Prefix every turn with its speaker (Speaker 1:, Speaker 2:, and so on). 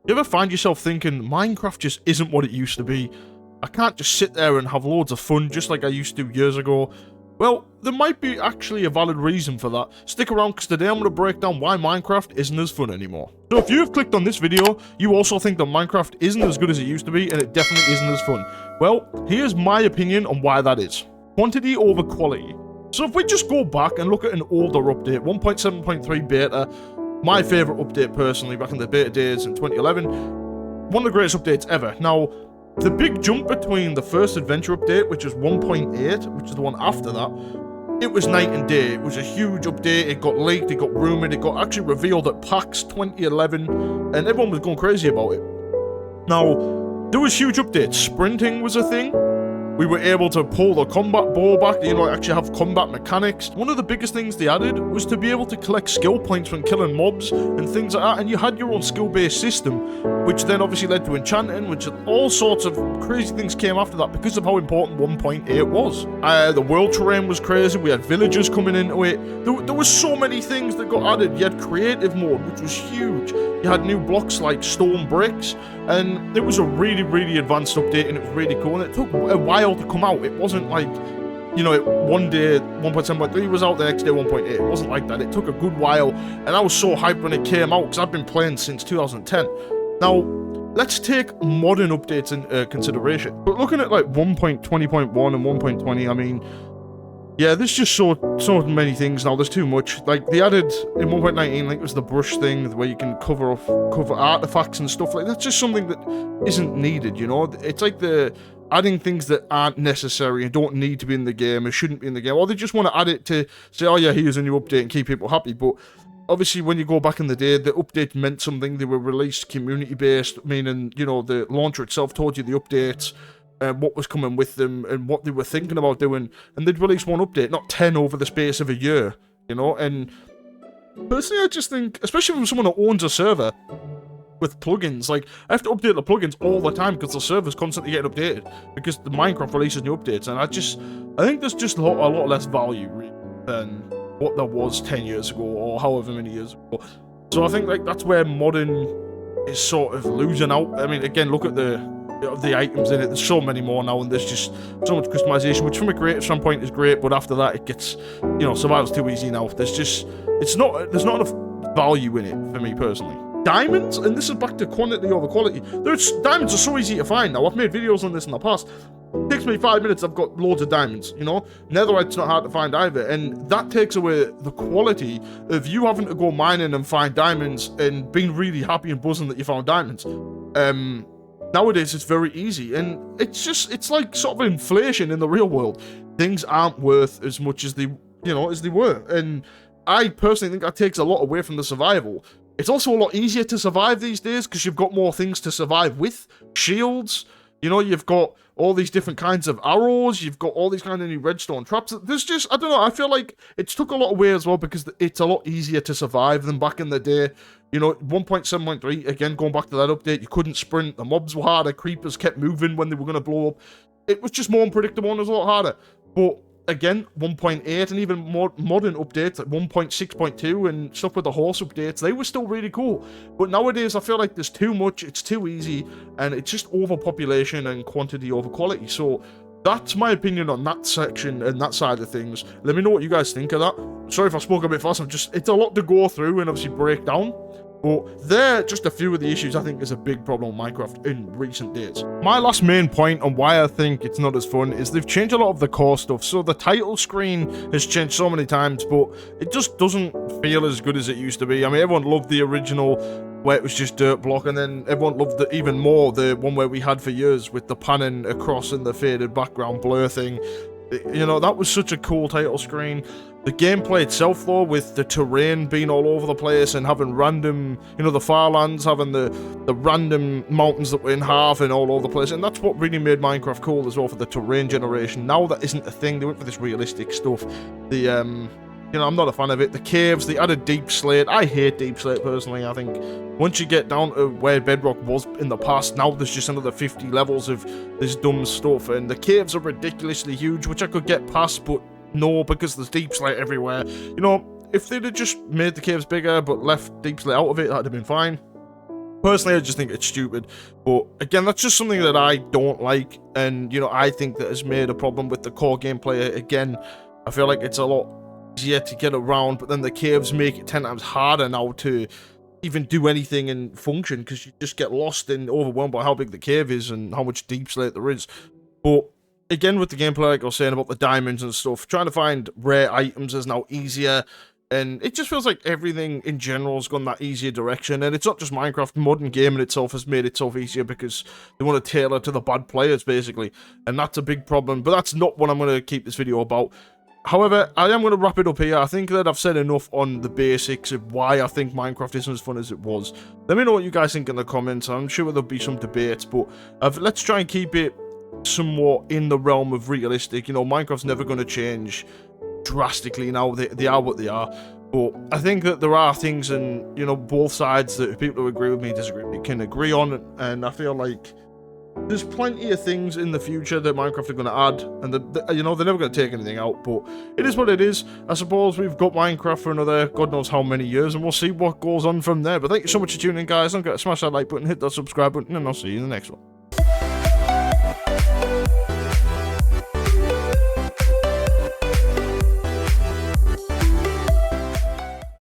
Speaker 1: You ever find yourself thinking, Minecraft just isn't what it used to be? I can't just sit there and have loads of fun just like I used to years ago. Well, there might be actually a valid reason for that. Stick around because today I'm going to break down why Minecraft isn't as fun anymore. So if you've clicked on this video, you also think that Minecraft isn't as good as it used to be and it definitely isn't as fun. Well, here's my opinion on why that is. Quantity over quality. So if we just go back and look at an older update, 1.7.3 beta, my favourite update personally back in the beta days in 2011, one of the greatest updates ever. Now, the big jump between the first adventure update, which was 1.8, which is the one after that, it was night and day. It was a huge update. It got leaked, it got rumoured, it got actually revealed at PAX 2011, and everyone was going crazy about it. Now, there was huge updates. Sprinting was a thing. We were able to pull the combat ball back, actually have combat mechanics. One of the biggest things they added was to be able to collect skill points when killing mobs and things like that, and you had your own skill-based system, which then obviously led to enchanting, which all sorts of crazy things came after that because of how important 1.8 was. The world terrain was crazy, we had villagers coming into it, there was so many things that got added. You had creative mode, which was huge. You had new blocks like stone bricks, and it was a really, really advanced update, and it was really cool, and it took a while to come out. It wasn't like, one day 1.7.3 was out, the next day 1.8. It wasn't like that. It took a good while, and I was so hyped when it came out, because I've been playing since 2010. Now, let's take modern updates into consideration. But looking at like 1.20.1 and 1.20, I mean, yeah, there's just so many things now. There's too much. Like, they added in 1.19, like, it was the brush thing where you can cover artifacts and stuff like that. That's just something that isn't needed, It's like the adding things that aren't necessary and don't need to be in the game and shouldn't be in the game. Or they just want to add it to say, oh yeah, here's a new update and keep people happy. But obviously, when you go back in the day, the update meant something. They were released community-based, meaning, the launcher itself told you the updates, what was coming with them, and what they were thinking about doing. And they'd release one update, not 10 over the space of a year, And personally, I just think, especially from someone who owns a server with plugins, like, I have to update the plugins all the time because the server's constantly getting updated because the Minecraft releases new updates, and I think there's just a lot less value really than what there was 10 years ago or however many years ago. So I think, like, that's where modern is sort of losing out. I mean, again, look at the items in it. There's so many more now, and there's just so much customization, which from a creative standpoint is great, but after that it gets, survival's too easy now. There's not enough value in it for me personally. Diamonds, and this is back to quantity over quality. Diamonds are so easy to find now. I've made videos on this in the past. It takes me 5 minutes, I've got loads of diamonds, Netherite's not hard to find either, and that takes away the quality of you having to go mining and find diamonds and being really happy and buzzing that you found diamonds. Nowadays, it's very easy, and it's like sort of inflation in the real world. Things aren't worth as much as they were, and I personally think that takes a lot away from the survival. It's also a lot easier to survive these days because you've got more things to survive with. Shields, you've got all these different kinds of arrows, you've got all these kind of new redstone traps. There's just, I don't know, I feel like it's took a lot away as well because it's a lot easier to survive than back in the day. 1.7.3, again, going back to that update, you couldn't sprint, the mobs were harder, creepers kept moving when they were going to blow up. It was just more unpredictable and it was a lot harder. But again, 1.8 and even more modern updates like 1.6.2 and stuff with the horse updates, they were still really cool. But nowadays, I feel like there's too much, it's too easy, and it's just overpopulation and quantity over quality. So that's my opinion on that section and that side of things. Let me know what you guys think of that. Sorry if I spoke a bit fast, it's a lot to go through and obviously break down. But they're just a few of the issues I think is a big problem with Minecraft in recent days. My last main point on why I think it's not as fun is they've changed a lot of the core stuff. So the title screen has changed so many times, but it just doesn't feel as good as it used to be. I mean, everyone loved the original where it was just dirt block, and then everyone loved even more the one where we had for years with the panning across and the faded background blur thing. That was such a cool title screen. The gameplay itself, though, with the terrain being all over the place and having random, the Firelands, having the random mountains that were in half and all over the place, and that's what really made Minecraft cool as well for the terrain generation. Now that isn't a thing. They went for this realistic stuff. I'm not a fan of it. The caves, they added deep slate. I hate deep slate personally. I think once you get down to where Bedrock was in the past, now there's just another 50 levels of this dumb stuff, and the caves are ridiculously huge, which I could get past, but no, because there's deep slate everywhere. If they'd have just made the caves bigger but left deep slate out of it, that'd have been fine. Personally, I just think it's stupid. But again, that's just something that I don't like, and you know, I think that has made a problem with the core gameplay. Again, I feel like it's a lot easier to get around, but then the caves make it 10 times harder now to even do anything and function, because you just get lost and overwhelmed by how big the cave is and how much deep slate there is. But again, with the gameplay, like I was saying about the diamonds and stuff, trying to find rare items is now easier. And it just feels like everything in general has gone that easier direction. And it's not just Minecraft, modern gaming itself has made itself easier because they want to tailor to the bad players, basically. And that's a big problem. But that's not what I'm going to keep this video about. However, I am going to wrap it up here. I think that I've said enough on the basics of why I think Minecraft isn't as fun as it was. Let me know what you guys think in the comments. I'm sure there'll be some debates, but let's try and keep it somewhat in the realm of realistic. You know, Minecraft's never going to change drastically now. They are what they are. But I think that there are things, and you know, both sides, that people who agree with me, disagree with me, can agree on. And I feel like there's plenty of things in the future that Minecraft are going to add, and you know, they're never going to take anything out, but it is what it is. I suppose we've got Minecraft for another God knows how many years, and we'll see what goes on from there. But thank you so much for tuning in, guys. Don't forget to smash that like button, hit that subscribe button, and I'll see you in the next one.